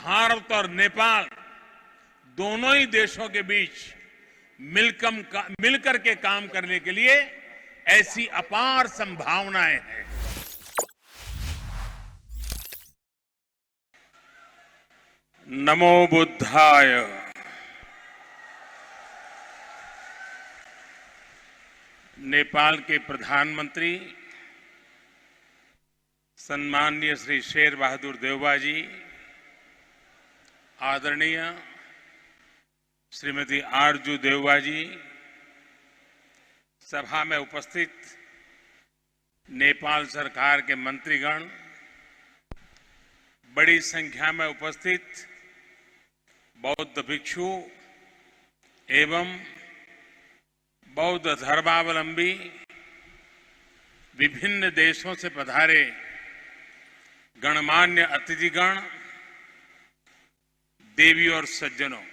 भारत और नेपाल दोनों ही देशों के बीच मिलकर के काम करने के लिए ऐसी अपार संभावनाएं हैं। नमो बुद्धाय। नेपाल के प्रधानमंत्री सम्माननीय श्री शेर बहादुर देउबा जी, आदरणीय श्रीमती आरजू देउबा जी, सभा में उपस्थित नेपाल सरकार के मंत्रीगण, बड़ी संख्या में उपस्थित बौद्ध भिक्षु एवं बौद्ध धर्मावलंबी, विभिन्न देशों से पधारे गणमान्य अतिथिगण, देवी और सज्जनों,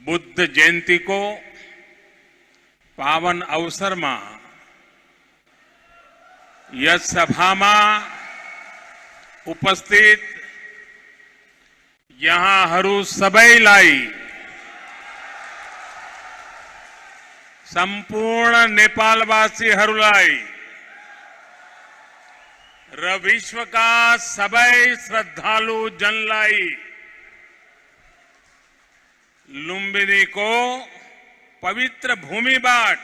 बुद्ध जयंती को पावन अवसर में यह सभा में उपस्थित यहाँ सबैलाई संपूर्ण नेपालवासीहरूलाई र विश्वका सबै श्रद्धालु जनलाई लुम्बिनीको पवित्र भूमिबाट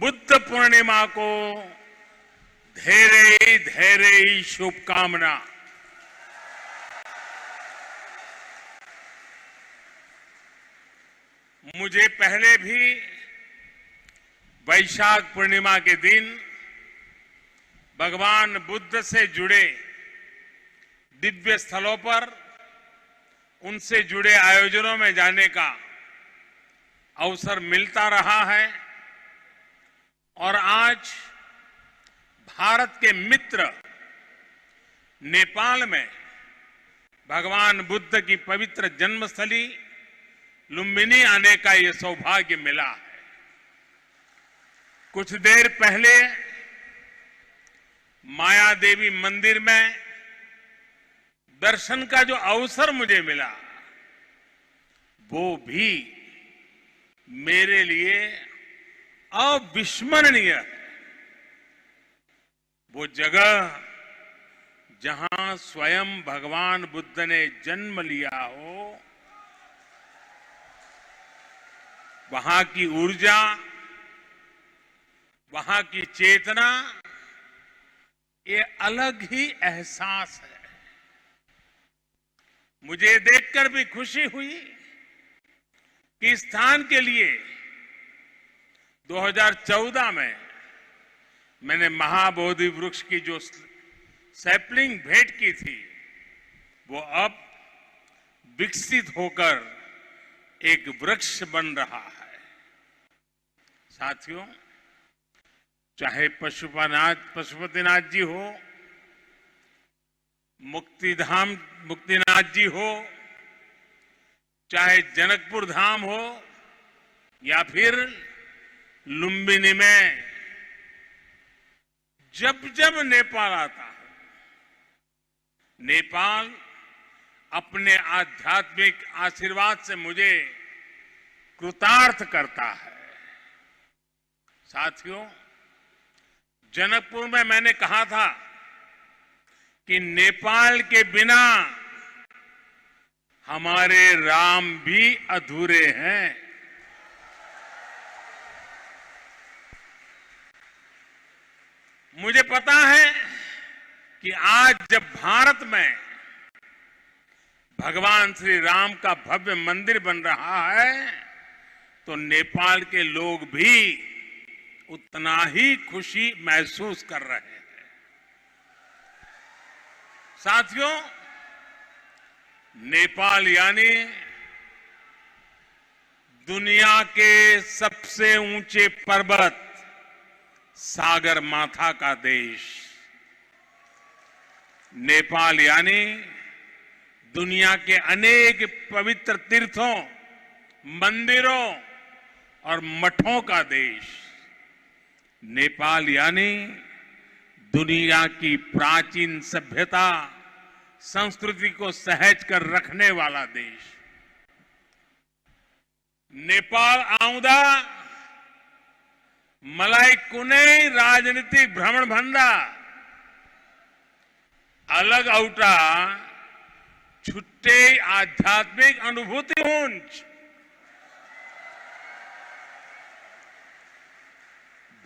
बुद्ध पूर्णिमाको धेरै धेरै शुभकामना। मुझे पहले भी वैशाख पूर्णिमा के दिन भगवान बुद्ध से जुड़े दिव्य स्थलों पर उनसे जुड़े आयोजनों में जाने का अवसर मिलता रहा है और आज भारत के मित्र नेपाल में भगवान बुद्ध की पवित्र जन्मस्थली लुम्बिनी आने का ये सौभाग्य मिला है। कुछ देर पहले माया देवी मंदिर में दर्शन का जो अवसर मुझे मिला वो भी मेरे लिए अविस्मरणीय है। वो जगह जहां स्वयं भगवान बुद्ध ने जन्म लिया हो, वहां की ऊर्जा, वहां की चेतना, ये अलग ही एहसास है। मुझे देखकर भी खुशी हुई कि इस स्थान के लिए 2014 में मैंने महाबोधि वृक्ष की जो सैपलिंग भेंट की थी वो अब विकसित होकर एक वृक्ष बन रहा है। साथियों, चाहे पशुपतिनाथ जी हो, मुक्तिनाथ जी हो, चाहे जनकपुर धाम हो या फिर लुम्बिनी में जब जब नेपाल आता है, नेपाल अपने आध्यात्मिक आशीर्वाद से मुझे कृतार्थ करता है। साथियों, जनकपुर में मैंने कहा था कि नेपाल के बिना हमारे राम भी अधूरे हैं। मुझे पता है कि आज जब भारत में भगवान श्री राम का भव्य मंदिर बन रहा है तो नेपाल के लोग भी उतना ही खुशी महसूस कर रहे हैं। साथियों, नेपाल यानी दुनिया के सबसे ऊंचे पर्वत सागर माथा का देश। नेपाल यानी दुनिया के अनेक पवित्र तीर्थों, मंदिरों और मठों का देश। नेपाल यानी दुनिया की प्राचीन सभ्यता संस्कृति को सहेज कर रखने वाला देश। नेपाल आउँदा मलाई कुनै राजनीतिक भ्रमण भन्दा अलग औटा छुट्टै आध्यात्मिक अनुभूति हुन्छ।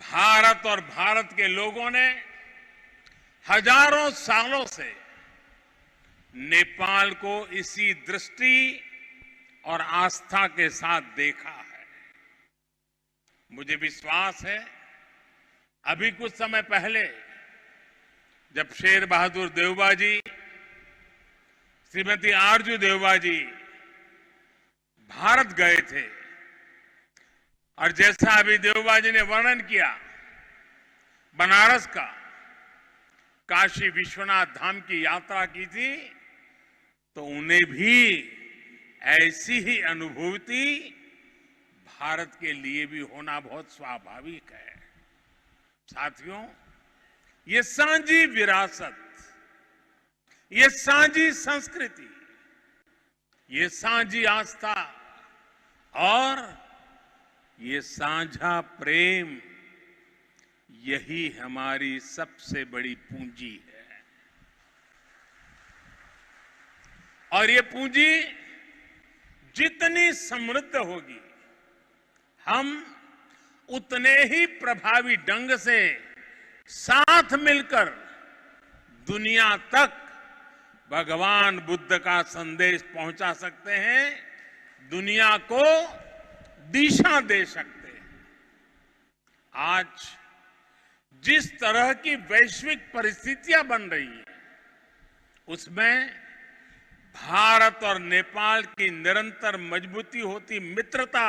भारत और भारत के लोगों ने हजारों सालों से नेपाल को इसी दृष्टि और आस्था के साथ देखा है। मुझे विश्वास है अभी कुछ समय पहले जब शेर बहादुर देउबा जी, श्रीमती आरजू देउबा जी भारत गए थे और जैसा अभी देउबा जी ने वर्णन किया बनारस का, काशी विश्वनाथ धाम की यात्रा की थी, तो उन्हें भी ऐसी ही अनुभूति भारत के लिए भी होना बहुत स्वाभाविक है। साथियों, ये साझी विरासत, ये साझी संस्कृति, ये साझी आस्था और ये साझा प्रेम, यही हमारी सबसे बड़ी पूंजी है। और ये पूंजी जितनी समृद्ध होगी, हम उतने ही प्रभावी ढंग से साथ मिलकर दुनिया तक भगवान बुद्ध का संदेश पहुंचा सकते हैं, दुनिया को दिशा दे सकते हैं। आज जिस तरह की वैश्विक परिस्थितियां बन रही हैं, उसमें भारत और नेपाल की निरंतर मजबूती होती मित्रता,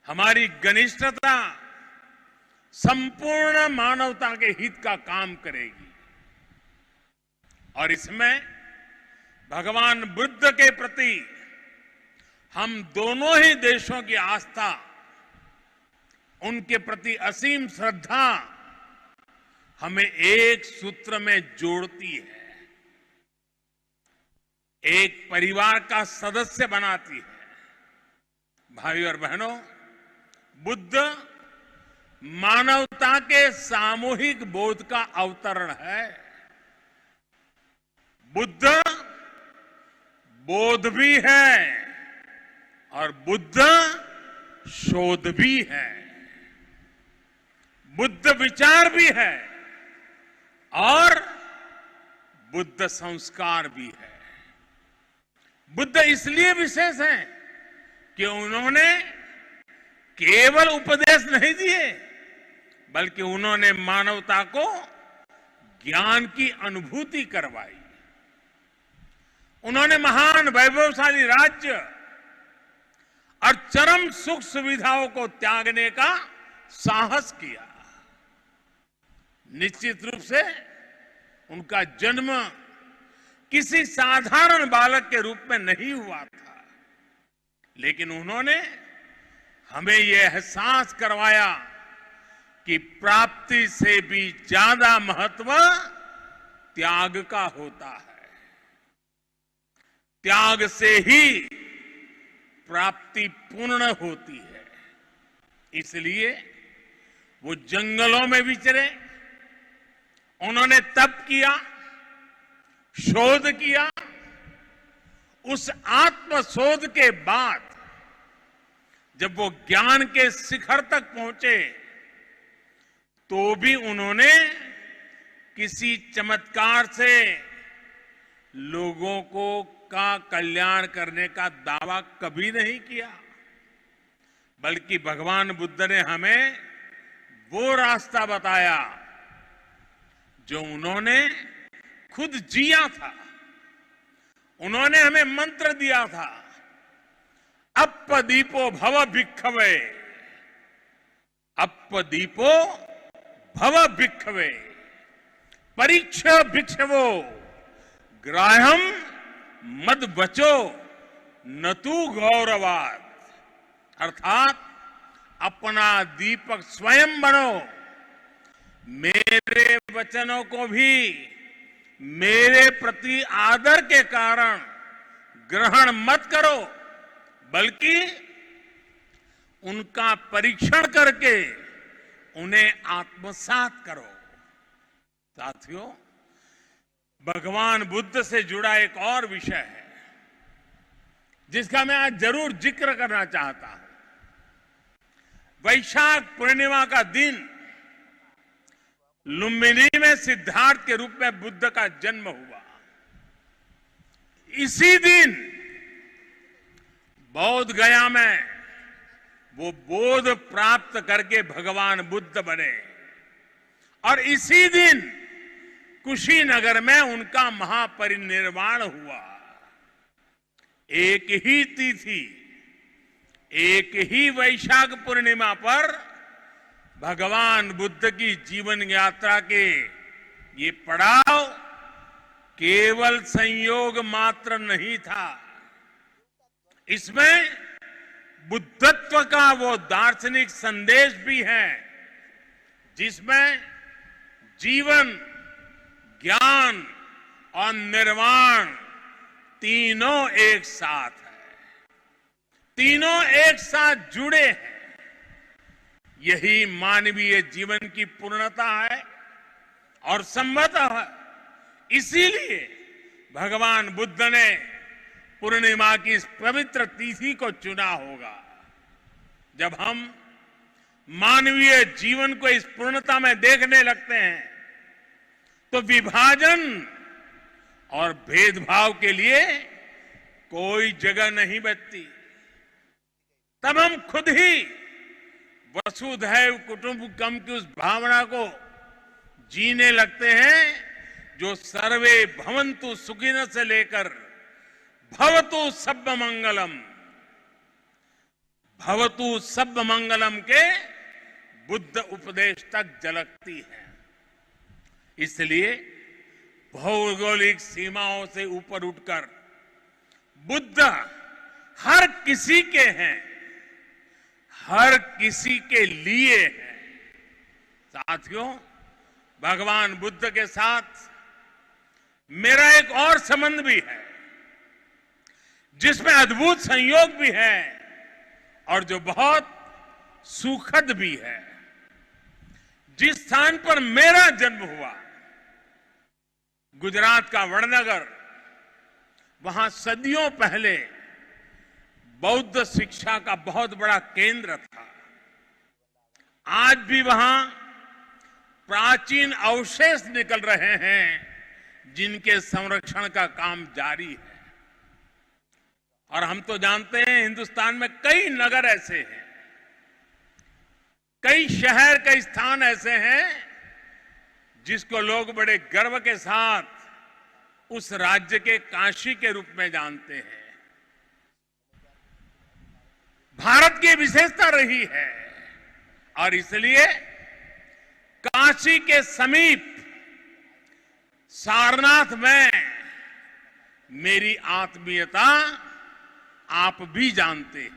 हमारी घनिष्ठता संपूर्ण मानवता के हित का काम करेगी। और इसमें भगवान बुद्ध के प्रति हम दोनों ही देशों की आस्था, उनके प्रति असीम श्रद्धा हमें एक सूत्र में जोड़ती है, एक परिवार का सदस्य बनाती है। भाइयों और बहनों, बुद्ध मानवता के सामूहिक बोध का अवतरण है। बुद्ध बोध भी है और बुद्ध शोध भी है, बुद्ध विचार भी है और बुद्ध संस्कार भी है। बुद्ध इसलिए विशेष हैं कि उन्होंने केवल उपदेश नहीं दिए, बल्कि उन्होंने मानवता को ज्ञान की अनुभूति करवाई। उन्होंने महान वैभवशाली राज्य और चरम सुख सुविधाओं को त्यागने का साहस किया। निश्चित रूप से उनका जन्म किसी साधारण बालक के रूप में नहीं हुआ था, लेकिन उन्होंने हमें यह एहसास करवाया कि प्राप्ति से भी ज्यादा महत्व त्याग का होता है। त्याग से ही प्राप्ति पूर्ण होती है। इसलिए वो जंगलों में विचरे, उन्होंने तप किया, शोध किया। उस आत्म शोध के बाद जब वो ज्ञान के शिखर तक पहुंचे, तो भी उन्होंने किसी चमत्कार से लोगों को का कल्याण करने का दावा कभी नहीं किया, बल्कि भगवान बुद्ध ने हमें वो रास्ता बताया जो उन्होंने खुद जिया था। उन्होंने हमें मंत्र दिया था, अप्पदीपो भव भिक्खवे, अप्पदीपो भव भिक्खवे, परीक्ष भिक्षवो, ग्राह्यम मद बचो न तू गौरवाद। अर्थात अपना दीपक स्वयं बनो, मेरे वचनों को भी मेरे प्रति आदर के कारण ग्रहण मत करो, बल्कि उनका परीक्षण करके उन्हें आत्मसात करो। साथियों, भगवान बुद्ध से जुड़ा एक और विषय है जिसका मैं आज जरूर जिक्र करना चाहता हूं। वैशाख पूर्णिमा का दिन लुम्बिनी में सिद्धार्थ के रूप में बुद्ध का जन्म हुआ। इसी दिन बोध गया में वो बोध प्राप्त करके भगवान बुद्ध बने और इसी दिन कुशीनगर में उनका महापरिनिर्वाण हुआ। एक ही तिथि, एक ही वैशाख पूर्णिमा पर भगवान बुद्ध की जीवन यात्रा के ये पड़ाव केवल संयोग मात्र नहीं था, इसमें बुद्धत्व का वो दार्शनिक संदेश भी है जिसमें जीवन, ज्ञान और निर्वाण तीनों एक साथ है, तीनों एक साथ जुड़े हैं। यही मानवीय जीवन की पूर्णता है और संभवतः इसीलिए भगवान बुद्ध ने पूर्णिमा की इस पवित्र तिथि को चुना होगा। जब हम मानवीय जीवन को इस पूर्णता में देखने लगते हैं तो विभाजन और भेदभाव के लिए कोई जगह नहीं बचती। तब हम खुद ही वसुधैव कुटुंबकम की उस भावना को जीने लगते हैं जो सर्वे भवन्तु सुखिनः से लेकर भवतु सब्ब मंगलम, भवतु सब्ब मंगलम के बुद्ध उपदेश तक झलकती है। इसलिए भौगोलिक सीमाओं से ऊपर उठकर बुद्ध हर किसी के हैं, हर किसी के लिए है। साथियों, भगवान बुद्ध के साथ मेरा एक और संबंध भी है जिसमें अद्भुत संयोग भी है और जो बहुत सुखद भी है। जिस स्थान पर मेरा जन्म हुआ, गुजरात का वडनगर, वहां सदियों पहले बौद्ध शिक्षा का बहुत बड़ा केंद्र था। आज भी वहां प्राचीन अवशेष निकल रहे हैं जिनके संरक्षण का काम जारी है। और हम तो जानते हैं हिंदुस्तान में कई नगर ऐसे हैं, कई शहर, कई स्थान ऐसे हैं जिसको लोग बड़े गर्व के साथ उस राज्य के काशी के रूप में जानते हैं। भारत की विशेषता रही है और इसलिए काशी के समीप सारनाथ में मेरी आत्मीयता आप भी जानते हैं।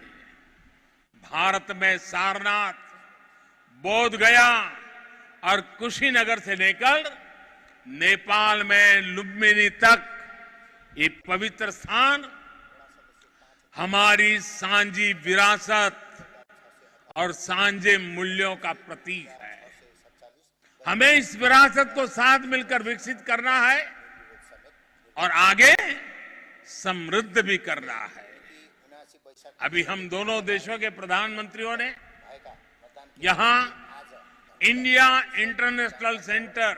भारत में सारनाथ, बोध गया और कुशीनगर से लेकर नेपाल में लुम्बिनी तक ये पवित्र स्थान हमारी सांझी विरासत और सांझे मूल्यों का प्रतीक है। हमें इस विरासत को साथ मिलकर विकसित करना है और आगे समृद्ध भी करना है। अभी हम दोनों देशों के प्रधानमंत्रियों ने यहां India international centre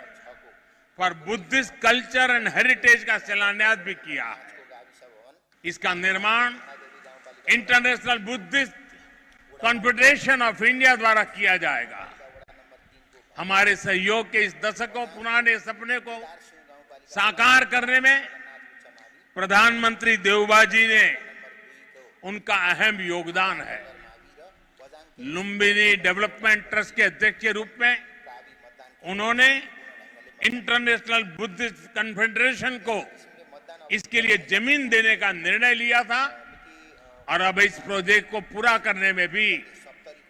for Buddhist culture and heritage का शिलान्यास भी किया है। इसका निर्माण international Buddhist confederation of India द्वारा किया जाएगा। हमारे सहयोग के इस दशकों पुराने सपने को साकार करने में प्रधानमंत्री देवबा जी ने उनका अहम योगदान है। लुम्बिनी डेवलपमेंट ट्रस्ट के अध्यक्ष के रूप में उन्होंने इंटरनेशनल बुद्धिस्ट कॉन्फेडरेशन को इसके लिए जमीन देने का निर्णय लिया था और अब इस प्रोजेक्ट को पूरा करने में भी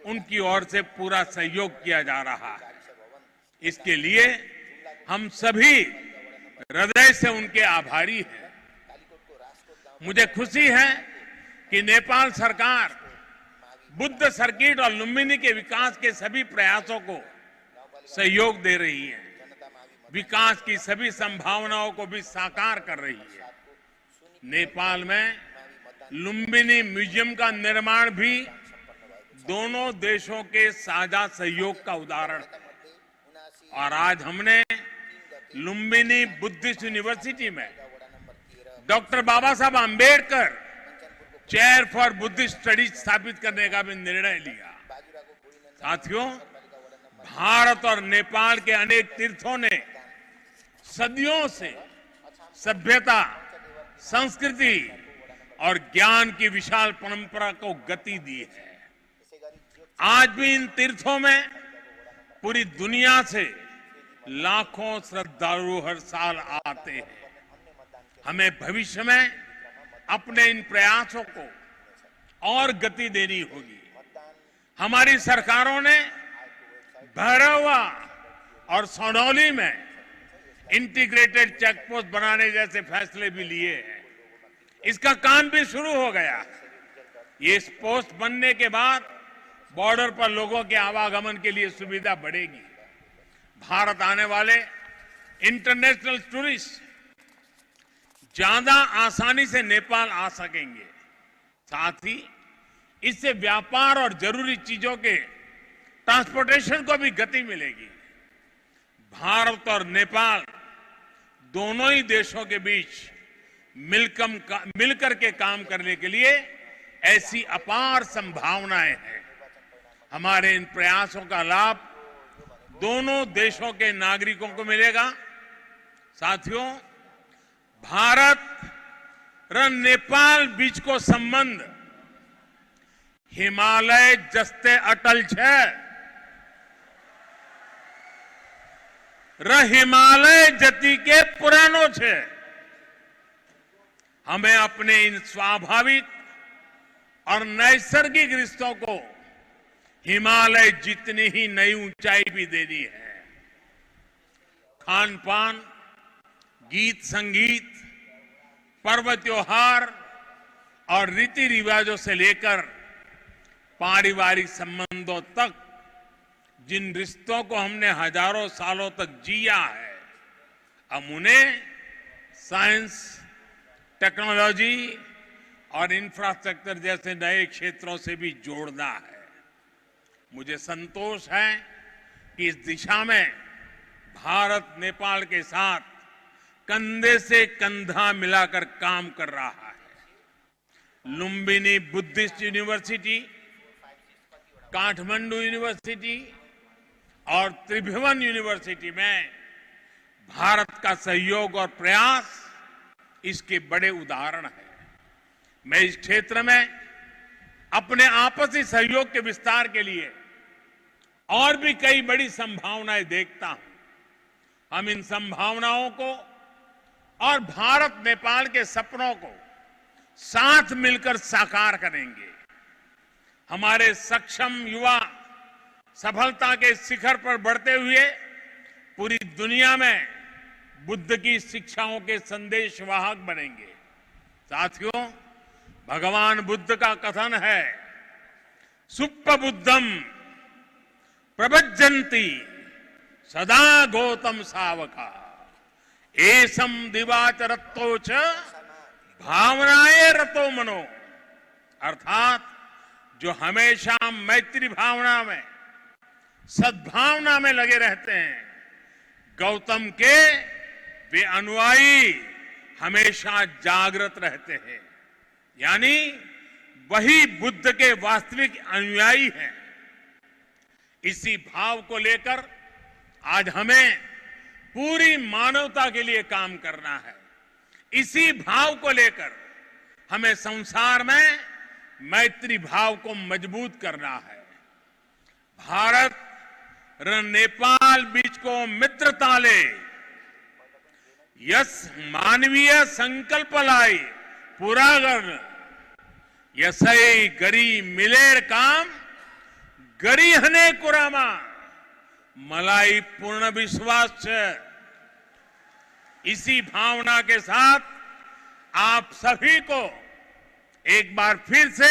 उनकी ओर से पूरा सहयोग किया जा रहा है। इसके लिए हम सभी हृदय से उनके आभारी हैं। मुझे खुशी है कि नेपाल सरकार बुद्ध सर्किट और लुम्बिनी के विकास के सभी प्रयासों को सहयोग दे रही है, विकास की सभी संभावनाओं को भी साकार कर रही है। नेपाल में लुम्बिनी म्यूजियम का निर्माण भी दोनों देशों के साझा सहयोग का उदाहरण है। और आज हमने लुम्बिनी बुद्धिस्ट यूनिवर्सिटी में doctor Baba Saheb Ambedkar chair for Buddhist studies स्थापित करने का भी निर्णय लिया। साथियों, भारत और नेपाल के अनेक तीर्थों ने सदियों से सभ्यता, संस्कृति और ज्ञान की विशाल परंपरा को गति दी है। आज भी इन तीर्थों में पूरी दुनिया से लाखों श्रद्धालु हर साल आते हैं। हमें भविष्य में अपने इन प्रयासों को और गति देनी होगी। हमारी सरकारों ने भैरवा और सौनौली में इंटीग्रेटेड चेकपोस्ट बनाने जैसे फैसले भी लिए हैं। इसका काम भी शुरू हो गया है। ये पोस्ट बनने के बाद बॉर्डर पर लोगों के आवागमन के लिए सुविधा बढ़ेगी। भारत आने वाले इंटरनेशनल टूरिस्ट ज्यादा आसानी से नेपाल आ सकेंगे। साथ ही इससे व्यापार और जरूरी चीजों के ट्रांसपोर्टेशन को भी गति मिलेगी। भारत और नेपाल दोनों ही देशों के बीच मिलकर के काम करने के लिए ऐसी अपार संभावनाएं हैं। हमारे इन प्रयासों का लाभ दोनों देशों के नागरिकों को मिलेगा। साथियों, भारत और नेपाल बीच को संबंध हिमालय जस्ते अटल छे। हिमालय जति के पुरानो छे। हमें अपने इन स्वाभाविक और नैसर्गिक रिश्तों को हिमालय जितनी ही नई ऊंचाई भी देनी है। खान पान, गीत संगीत, पर्व त्योहार और रीति रिवाजों से लेकर पारिवारिक संबंधों तक जिन रिश्तों को हमने हजारों सालों तक जिया है, अब उन्हें साइंस, टेक्नोलॉजी और इंफ्रास्ट्रक्चर जैसे नए क्षेत्रों से भी जोड़ना है। मुझे संतोष है कि इस दिशा में भारत नेपाल के साथ कंधे से कंधा मिलाकर काम कर रहा है। Lumbini Buddhist university, Kathmandu university और त्रिभुवन यूनिवर्सिटी में भारत का सहयोग और प्रयास इसके बड़े उदाहरण हैं। मैं इस क्षेत्र में अपने आपसी सहयोग के विस्तार के लिए और भी कई बड़ी संभावनाएं देखता हूं। हम इन संभावनाओं को और भारत नेपाल के सपनों को साथ मिलकर साकार करेंगे। हमारे सक्षम युवा सफलता के शिखर पर बढ़ते हुए पूरी दुनिया में बुद्ध की शिक्षाओं के संदेशवाहक बनेंगे। साथियों, भगवान बुद्ध का कथन है, सुप्प बुद्धम प्रभज्जन्ति सदा गौतम सावका एसम दिवाचरत्तोच भावनाए रतो मनो। अर्थात जो हमेशा मैत्री भावना में, सद्भावना में लगे रहते हैं, गौतम के वे अनुयायी हमेशा जागृत रहते हैं। यानी वही बुद्ध के वास्तविक अनुयायी हैं। इसी भाव को लेकर आज हमें पूरी मानवता के लिए काम करना है। इसी भाव को लेकर हमें संसार में मैत्री भाव को मजबूत करना है। भारत और नेपाल बीच को मित्रता ले यस मानवीय संकल्प लाई पूरा कर यसई गरी मिलेर काम गरी हने कुरामा मलाई पूर्ण विश्वास छे। इसी भावना के साथ आप सभी को एक बार फिर से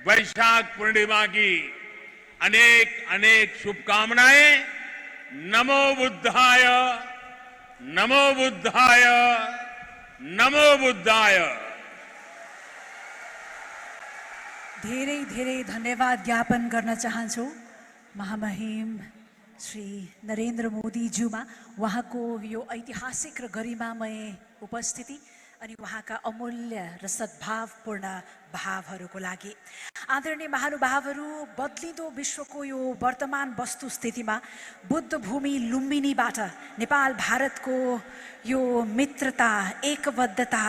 वैशाख पूर्णिमा की अनेक अनेक शुभकामनाएं। नमो बुद्धाय, नमो बुद्धाय, नमो बुद्धाय। धेरै धेरै धन्यवाद ज्ञापन गर्न चाहन्छु महामहिम श्री नरेन्द्र मोदी ज्यूमा उहाँको यो ऐतिहासिक र गरिमामय उपस्थिति अनि उहाँका अमूल्य र सद्भावपूर्ण भावहरूको लागि। आदरणीय महानुभावहरू, बदलिँदो विश्वको यो वर्तमान वस्तुस्थितिमा बुद्ध भूमि लुम्बिनीबाट नेपाल भारतको यो मित्रता, एकबद्धता,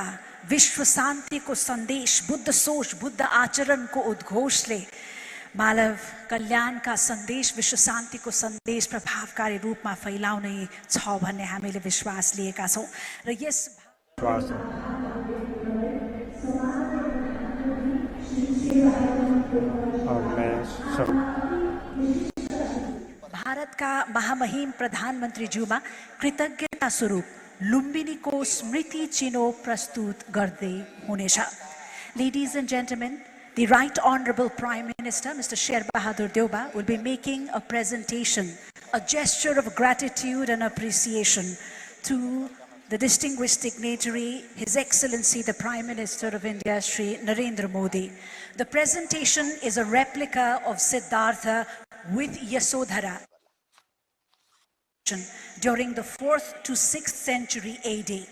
विश्व शान्तिको सन्देश, बुद्ध सोच, बुद्ध आचरणको उद्घोषले मानव कल्याणका सन्देश, विश्व शान्तिको सन्देश प्रभावकारी रूपमा फैलाउने छ भन्ने हामीले विश्वास लिएका छौँ र यस भारतका महामहिम प्रधानमन्त्री ज्यूमा कृतज्ञता स्वरूप लुम्बिनीको स्मृति चिनो प्रस्तुत गर्दै हुनेछ। Ladies and gentlemen, the Right Honorable Prime Minister, Mr. Sher Bahadur Deuba, will be making a presentation, a gesture of gratitude and appreciation to the distinguished dignitary, His Excellency the Prime Minister of India, Shri Narendra Modi. The presentation is a replica of Siddhartha with Yasodhara during the 4th to 6th century AD.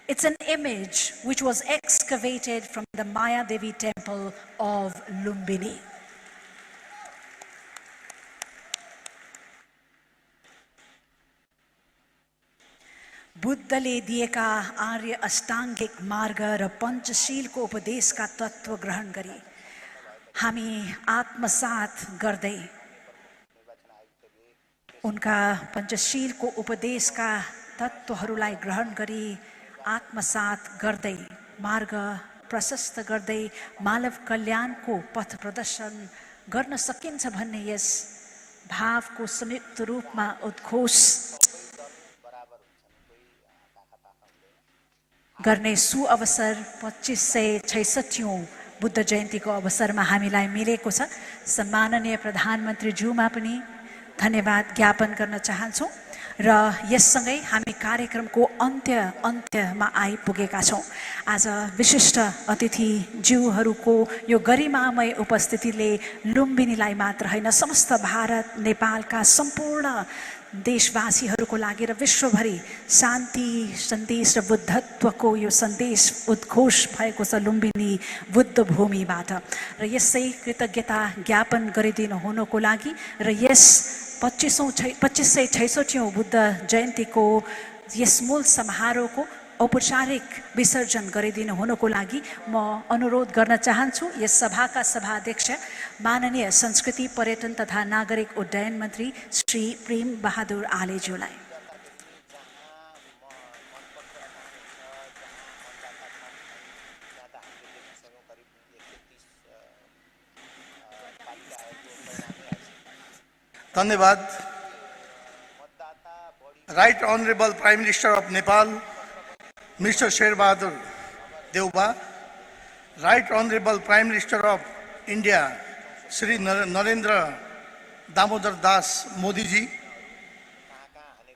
It's an image which was excavated from the Maya Devi temple of Lumbini. बुद्धले दिएका आर्य अष्टाङ्गिक मार्ग र पञ्चशीलको उपदेशका तत्त्व ग्रहण गरी हामी आत्मसात गर्दै उनका पञ्चशीलको उपदेशका तत्त्वहरूलाई ग्रहण गरी आत्मसात गर्दै मार्ग प्रशस्त गर्दै मानव कल्याणको पथ प्रदर्शन गर्न सकिन्छ भन्ने यस भावको संयुक्त रूपमा उद्घोष गर्ने सुअवसर 2566औं बुद्ध जयन्तीको अवसरमा हामीलाई मिलेको छ। सम्माननीय प्रधानमन्त्री ज्यूमा पनि धन्यवाद ज्ञापन गर्न चाहन्छौँ र यससँगै हामी कार्यक्रमको अन्त्यमा आइपुगेका छौँ। आज विशिष्ट अतिथि ज्यूहरूको यो गरिमामय उपस्थितिले लुम्बिनीलाई मात्र होइन समस्त भारत नेपालका सम्पूर्ण देशवासीहरूको लागि र विश्वभरि शान्ति सन्देश र बुद्धत्वको यो सन्देश उद्घोष भएको छ लुम्बिनी बुद्ध भूमिबाट र यसै कृतज्ञता ज्ञापन गरिदिनु हुनुको लागि र यस 2566औं बुद्ध जयन्तीको यस मूल समारोहको औपचारिक विसर्जन गरिदिनु हुनुको लागि म अनुरोध गर्न चाहन्छु यस सभाका सभाध्यक्ष माननीय संस्कृति पर्यटन तथा नागरिक उड्डयन मन्त्री श्री प्रेम बहादुर आलेज्यूलाई। धन्यवाद। Right Honorable Prime Minister of Nepal, Mr. Sher Bahadur Deuba, Right Honorable Prime Minister of India, Shri Narendra Damodar Das Modi ji,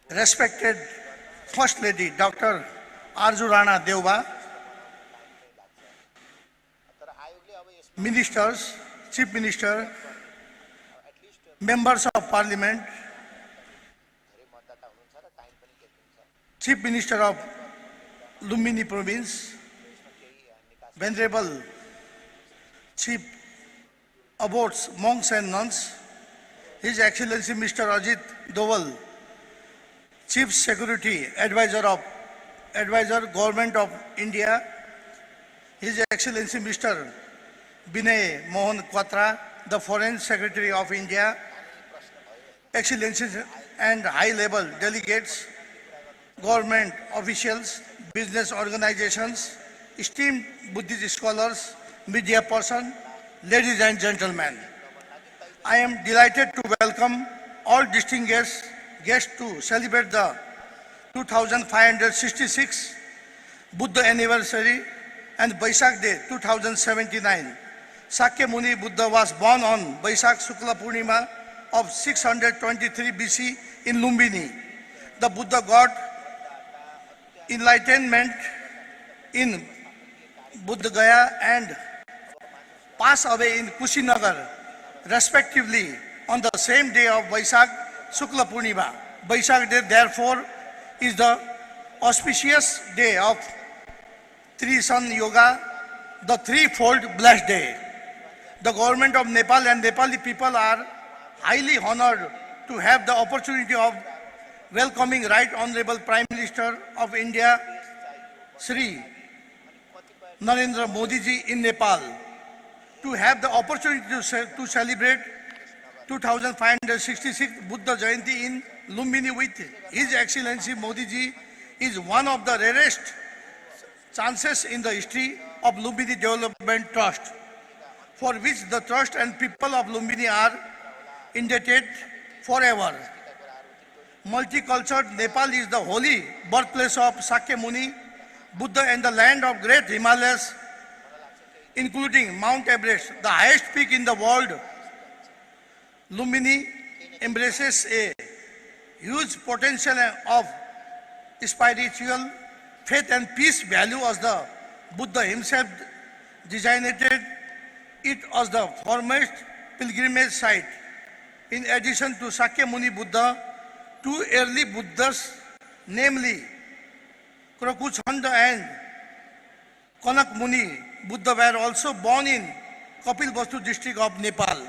respected First Lady Dr. Arju Rana Deuba, Ministers, Chief Minister, Members of Parliament, Chief Minister of Lumbini Province, Venerable Chief Abbots, Monks and Nuns, His Excellency Mr. Ajit Doval, Chief Security Advisor, Government of India, His Excellency Mr. Binay Mohan Quatra, the Foreign Secretary of India, Excellencies and high-level delegates, government officials, business organizations, esteemed Buddhist scholars, media person, ladies and gentlemen. I am delighted to welcome all distinguished guests to celebrate the 2566, Buddha anniversary, and Baisak Day 2079. Sakya Muni Buddha was born on Baisak Shukla Purnima of 623 BC in Lumbini. The Buddha got enlightenment in Buddha Gaya and passed away in Kushinagar, respectively, on the same day of Baisak Shukla Purnima. Baisak Day, therefore, is the auspicious day of Tri-Sun Yoga, the threefold blessed day. The government of Nepal and Nepali people are highly honored to have the opportunity of welcoming Right Honorable Prime Minister of India, Shri Narendra Modi ji in Nepal, to have the opportunity to celebrate 2566 Buddha Jayanti in Lumbini with His Excellency Modi ji is one of the rarest chances in the history of Lumbini Development Trust, for which the trust and people of Lumbini are indebted forever. Multicultural Nepal is the holy birthplace of Sakya Muni Buddha and the land of great Himalayas, including Mount Everest, the highest peak in the world. Lumbini embraces a huge potential of spiritual faith and peace value, as the Buddha himself designated it as the foremost pilgrimage site. In addition to Sakya Muni Buddha, two early Buddhas, namely Krakuchanda and Kanak Muni Buddha, were also born in Kapilvastu district of Nepal.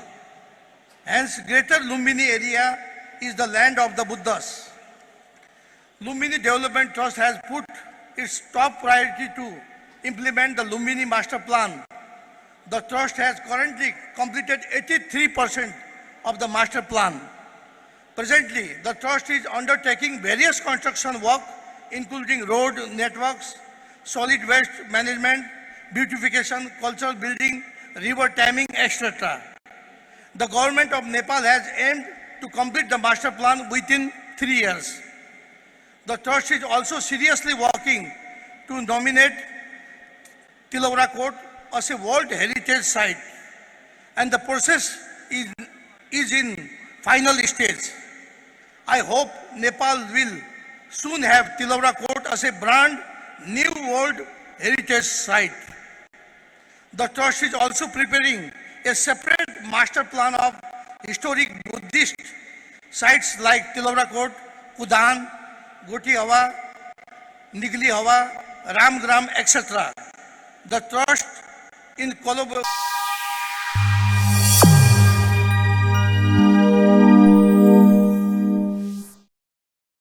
Hence, Greater Lumbini area is the land of the Buddhas. Lumbini Development Trust has put its top priority to implement the Lumbini Master Plan. The Trust has currently completed 83% of the Master Plan. Presently, the Trust is undertaking various construction work, including road networks, solid waste management, beautification, cultural building, river taming, etc. The government of Nepal has aimed to complete the master plan within 3 years. The trust is also seriously working to nominate Tilaura Court as a World Heritage Site, and the process is in final stage. I hope Nepal will soon have Tilaura Court as a brand new World Heritage Site. The trust is also preparing a separate master plan of historic Buddhist sites like Tilaura Court, Kudan, Goti Hawa, Nigli Hawa, Ramgram, etc. The trust, in collaboration